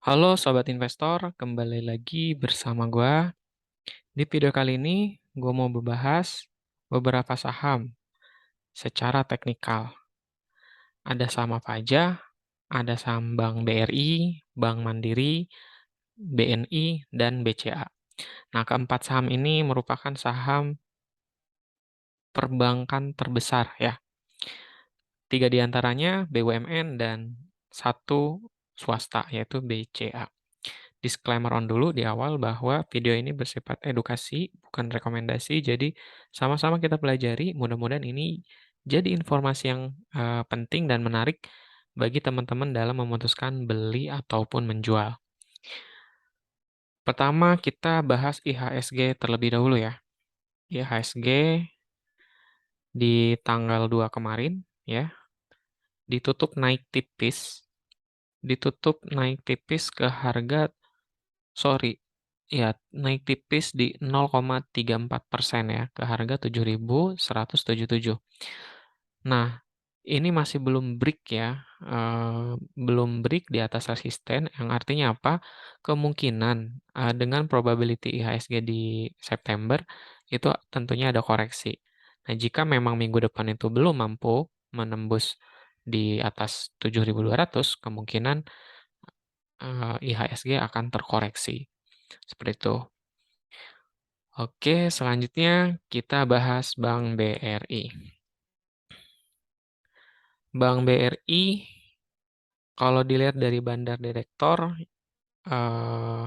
Halo Sobat Investor, kembali lagi bersama gua. Di video kali ini, gua mau membahas beberapa saham secara teknikal. Ada saham apa aja? Ada saham Bank BRI, Bank Mandiri, BNI, dan BCA. Nah, keempat saham ini merupakan saham perbankan terbesar ya. 3 diantaranya BUMN dan satu swasta, yaitu BCA. Disclaimer on dulu di awal bahwa video ini bersifat edukasi, bukan rekomendasi. Jadi sama-sama kita pelajari. Mudah-mudahan ini jadi informasi yang penting dan menarik bagi teman-teman dalam memutuskan beli ataupun menjual. Pertama kita bahas IHSG terlebih dahulu ya. IHSG di tanggal 2 kemarin ya, ditutup naik tipis ke harga. Sorry, ya naik tipis di 0,34% ya, ke harga 7.177. Nah, ini masih belum break ya, belum break di atas resisten, yang artinya apa? Kemungkinan, dengan probability IHSG di September, itu tentunya ada koreksi. Nah, jika memang minggu depan itu belum mampu menembus di atas 7.200, kemungkinan, IHSG akan terkoreksi. Seperti itu. Oke, selanjutnya kita bahas Bank BRI. Bank BRI, kalau dilihat dari bandar direktor, eh,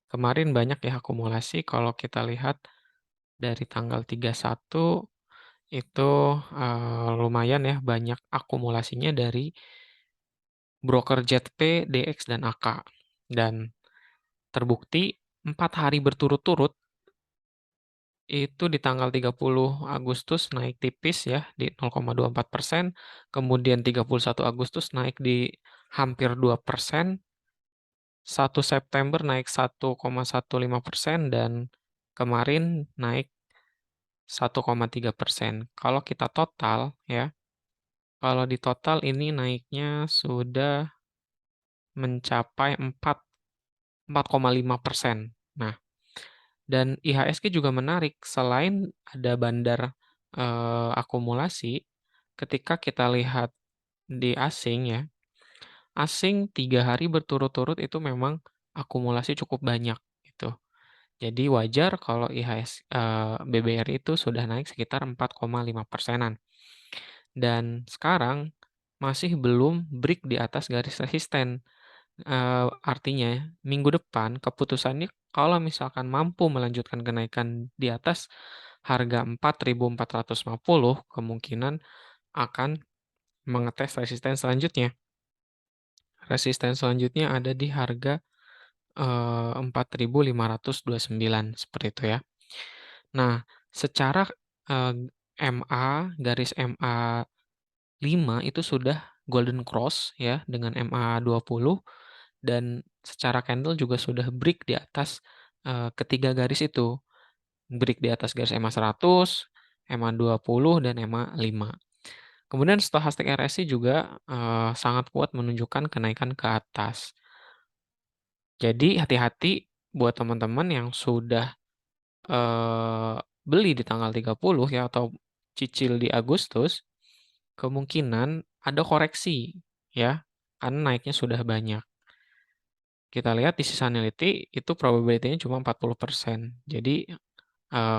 kemarin banyak ya akumulasi. Kalau kita lihat dari tanggal 31, itu lumayan ya banyak akumulasinya dari broker JP, DX, dan AK. Dan terbukti 4 hari berturut-turut itu di tanggal 30 Agustus naik tipis ya di 0,24%, kemudian 31 Agustus naik di hampir 2%, 1 September naik 1,15%, dan kemarin naik 1,3%. Kalau kita total ya, kalau di total ini naiknya sudah mencapai 4,5%. Nah, dan IHSG juga menarik, selain ada bandar akumulasi, ketika kita lihat di asing ya, asing 3 hari berturut-turut itu memang akumulasi cukup banyak gitu. Jadi wajar kalau BBRI itu sudah naik sekitar 4,5%-an. Dan sekarang masih belum break di atas garis resisten. Artinya minggu depan keputusannya kalau misalkan mampu melanjutkan kenaikan di atas harga 4.450, kemungkinan akan mengetes resisten selanjutnya. Resisten selanjutnya ada di harga 4.529 seperti itu ya. Nah, secara garis MA 5 itu sudah golden cross ya dengan MA 20, dan secara candle juga sudah break di atas ketiga garis itu. Break di atas garis MA 100, MA 20, dan MA 5. Kemudian stochastic RSI juga sangat kuat menunjukkan kenaikan ke atas. Jadi hati-hati buat teman-teman yang sudah beli di tanggal 30 ya atau cicil di Agustus, kemungkinan ada koreksi ya, karena naiknya sudah banyak. Kita lihat di seasonality itu probability-nya cuma 40%. Jadi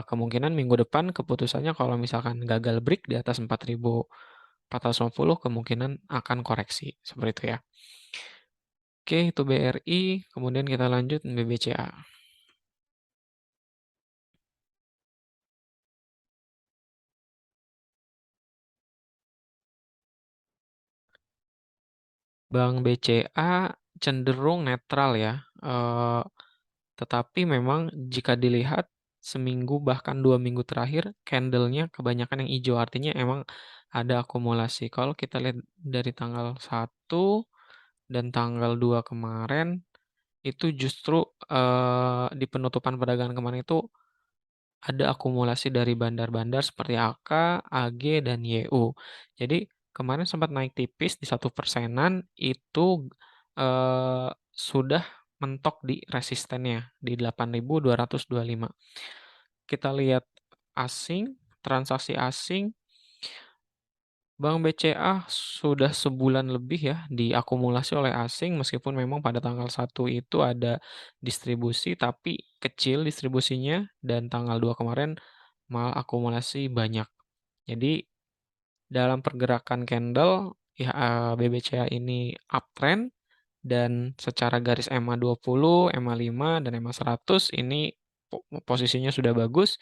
kemungkinan minggu depan keputusannya kalau misalkan gagal break di atas 4.450, kemungkinan akan koreksi seperti itu ya. Oke, itu BRI, kemudian kita lanjut BBCA. Bank BCA cenderung netral ya, tetapi memang jika dilihat seminggu bahkan 2 minggu terakhir, candle-nya kebanyakan yang hijau, artinya emang ada akumulasi. Kalau kita lihat dari tanggal 1 dan tanggal 2 kemarin, itu justru di penutupan perdagangan kemarin itu ada akumulasi dari bandar-bandar seperti AK, AG, dan YU. Jadi kemarin sempat naik tipis di 1%-an, itu sudah mentok di resistennya di 8.225. Kita lihat asing, transaksi asing, Bank BCA sudah sebulan lebih ya diakumulasi oleh asing meskipun memang pada tanggal 1 itu ada distribusi tapi kecil distribusinya dan tanggal 2 kemarin malah akumulasi banyak. Jadi dalam pergerakan candle ya, BBCA ini uptrend dan secara garis EMA 20, EMA 5, dan EMA 100 ini posisinya sudah bagus,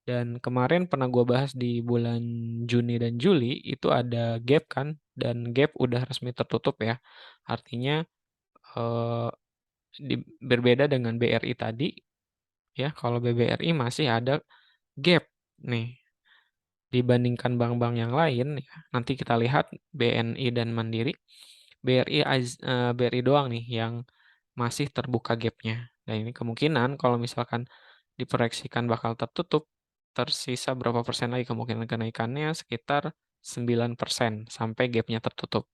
dan kemarin pernah gua bahas di bulan Juni dan Juli, itu ada gap kan, dan gap udah resmi tertutup ya. Artinya, eee, berbeda dengan BRI tadi ya, kalau BBRI masih ada gap nih, dibandingkan bank-bank yang lain ya, nanti kita lihat BNI dan Mandiri, BRI doang nih yang masih terbuka gap-nya. Dan ini kemungkinan kalau misalkan diproyeksikan bakal tertutup, tersisa berapa persen lagi kemungkinan kenaikannya sekitar 9% sampai gap-nya tertutup.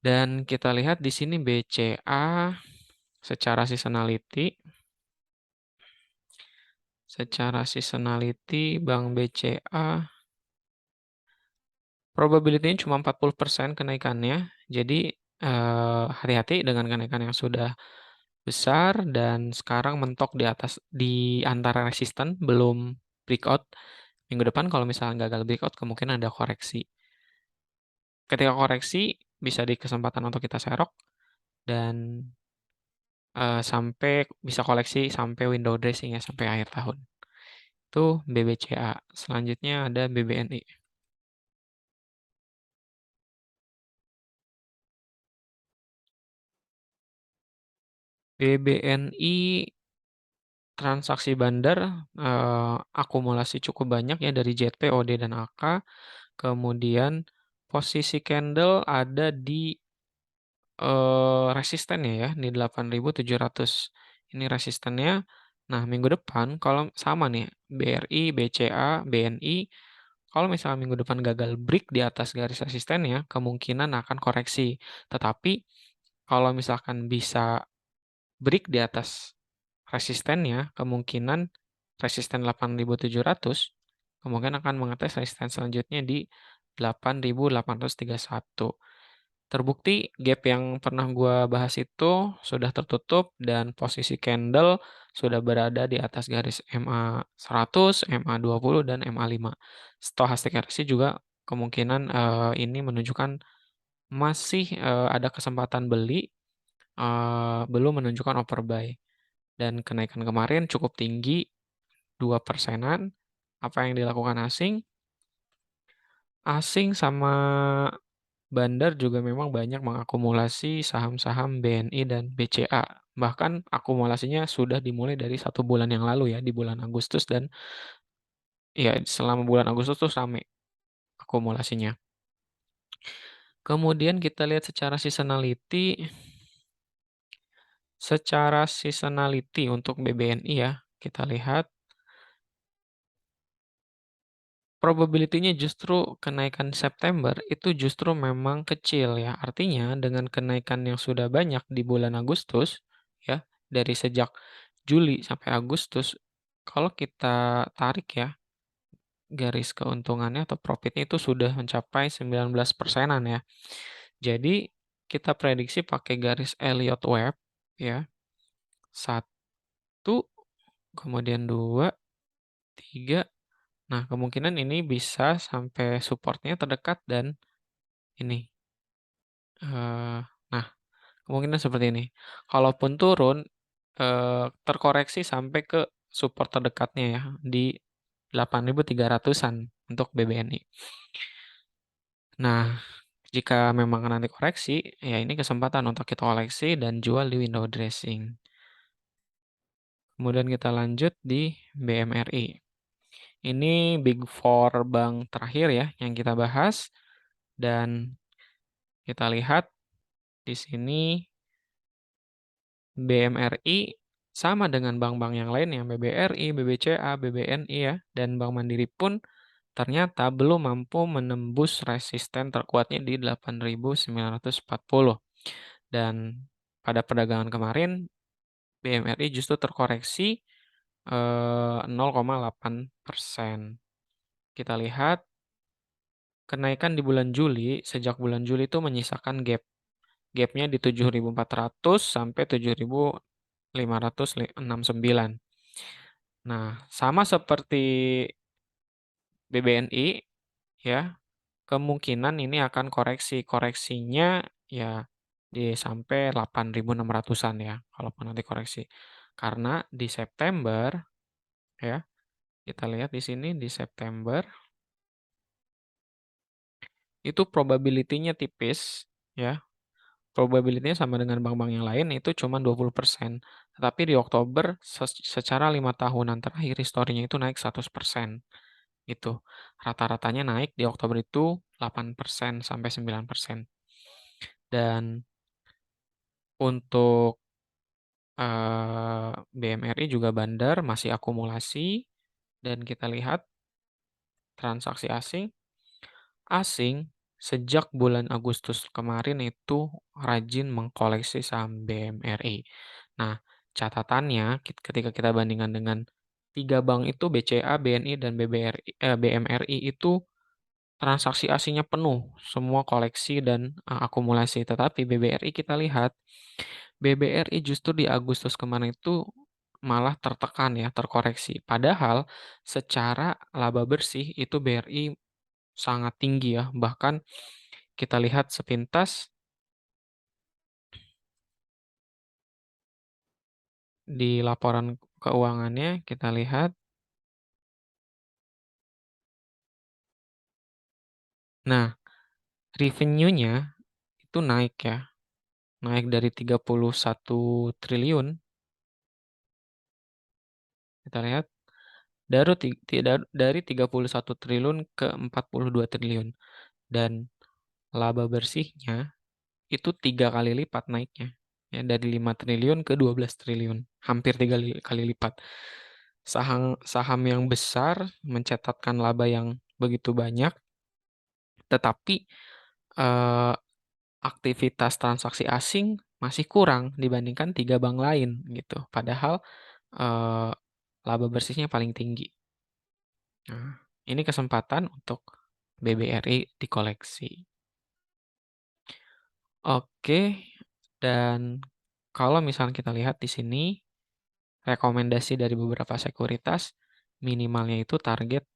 Dan kita lihat di sini BCA secara seasonality, Bank BCA probability-nya cuma 40% kenaikannya. Jadi, hati-hati dengan kenaikan yang sudah besar dan sekarang mentok di antara resisten, belum breakout. Minggu depan kalau misalnya gagal breakout kemungkinan ada koreksi. Ketika koreksi bisa di kesempatan untuk kita serok dan, sampai bisa koleksi sampai window dressing ya, sampai akhir tahun. Itu BBCA. Selanjutnya ada BBNI. BBNI transaksi bandar, akumulasi cukup banyak ya dari JP, OD, dan AK. Kemudian posisi candle ada di resistennya ya, di 8.700. Ini resistennya. Nah, minggu depan kalau sama nih, BRI, BCA, BNI, kalau misalnya minggu depan gagal break di atas garis resistennya, kemungkinan akan koreksi. Tetapi kalau misalkan bisa break di atas resistennya, kemungkinan resisten 8.700, kemungkinan akan mengetes resisten selanjutnya di 8.831. Terbukti gap yang pernah gua bahas itu sudah tertutup dan posisi candle sudah berada di atas garis MA 100, MA 20, dan MA 5. Stochastic RSI juga kemungkinan, ini menunjukkan masih, ada kesempatan beli, belum menunjukkan overbuy. Dan kenaikan kemarin cukup tinggi, 2%-an. Apa yang dilakukan asing? Asing sama bandar juga memang banyak mengakumulasi saham-saham BNI dan BCA. Bahkan akumulasinya sudah dimulai dari 1 bulan yang lalu ya, di bulan Agustus, dan ya selama bulan Agustus tuh rame akumulasinya. Kemudian kita lihat secara seasonality untuk BBNI ya, kita lihat probability-nya justru kenaikan September itu justru memang kecil ya. Artinya dengan kenaikan yang sudah banyak di bulan Agustus ya, dari sejak Juli sampai Agustus, kalau kita tarik ya garis keuntungannya atau profitnya itu sudah mencapai 19 persenan ya. Jadi kita prediksi pakai garis Elliott Wave ya. 1, kemudian 2, 3. Nah, kemungkinan ini bisa sampai supportnya terdekat dan ini, nah, kemungkinan seperti ini. Kalaupun turun, terkoreksi sampai ke support terdekatnya ya, di 8.300-an untuk BBNI. Nah, jika memang nanti koreksi, ya ini kesempatan untuk kita koleksi dan jual di window dressing. Kemudian kita lanjut di BMRI. Ini Big Four bank terakhir ya yang kita bahas, dan kita lihat di sini BMRI sama dengan bank-bank yang lain yang BBRI, BBCA, BBNI ya, dan Bank Mandiri pun ternyata belum mampu menembus resisten terkuatnya di 8.940. Dan pada perdagangan kemarin BMRI justru terkoreksi 0,8%. Kita lihat kenaikan di bulan Juli, sejak bulan Juli itu menyisakan gap-nya di 7.400 sampai 7.569. Nah, sama seperti BBNI ya, kemungkinan ini akan koreksi. Koreksinya ya sampai 8.600-an ya, kalaupun nanti koreksi. Karena di September ya, kita lihat di sini di September itu probability-nya tipis ya. Probability-nya sama dengan bank-bank yang lain itu cuma 20%. Tetapi di Oktober secara 5 tahunan terakhir historinya itu naik 100%. Gitu. Rata-ratanya naik di Oktober itu 8% sampai 9%. Dan untuk BMRI juga bandar masih akumulasi dan kita lihat transaksi asing sejak bulan Agustus kemarin itu rajin mengkoleksi saham BMRI. Nah, catatannya ketika kita bandingkan dengan 3 bank itu BCA, BNI, dan BMRI itu transaksi asingnya penuh, semua koleksi dan akumulasi. Tetapi BBRI kita lihat, BBRI justru di Agustus kemarin itu malah tertekan ya, terkoreksi. Padahal secara laba bersih itu BRI sangat tinggi ya, bahkan kita lihat sepintas di laporan keuangannya, kita lihat. Nah, revenue-nya itu naik ya, naik dari 31 triliun, kita lihat, dari 31 triliun ke 42 triliun. Dan laba bersihnya itu 3 kali lipat naiknya, ya dari 5 triliun ke 12 triliun, hampir 3 kali lipat. Saham saham yang besar mencatatkan laba yang begitu banyak, tetapi, eee, aktivitas transaksi asing masih kurang dibandingkan 3 bank lain gitu, padahal, eee, laba bersihnya paling tinggi. Nah, ini kesempatan untuk BBRI dikoleksi. Oke, dan kalau misalnya kita lihat di sini, rekomendasi dari beberapa sekuritas, minimalnya itu target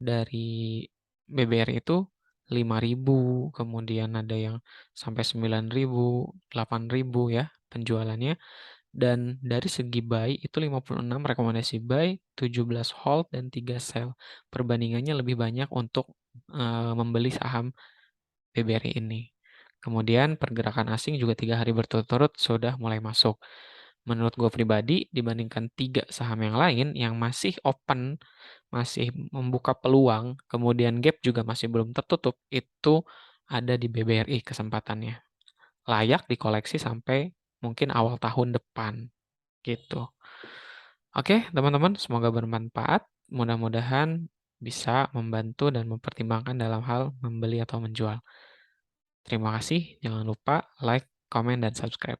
dari BBRI itu 5.000, kemudian ada yang sampai 9.000, 8.000 ya penjualannya. Dan dari segi buy itu 56 rekomendasi buy, 17 hold, dan 3 sell. Perbandingannya lebih banyak untuk membeli saham BBRI ini. Kemudian pergerakan asing juga 3 hari berturut-turut sudah mulai masuk. Menurut gue pribadi, dibandingkan 3 saham yang lain yang masih open, masih membuka peluang, kemudian gap juga masih belum tertutup, itu ada di BBRI kesempatannya. Layak dikoleksi sampai mungkin awal tahun depan, gitu. Oke, teman-teman, semoga bermanfaat. Mudah-mudahan bisa membantu dan mempertimbangkan dalam hal membeli atau menjual. Terima kasih, jangan lupa like, komen, dan subscribe.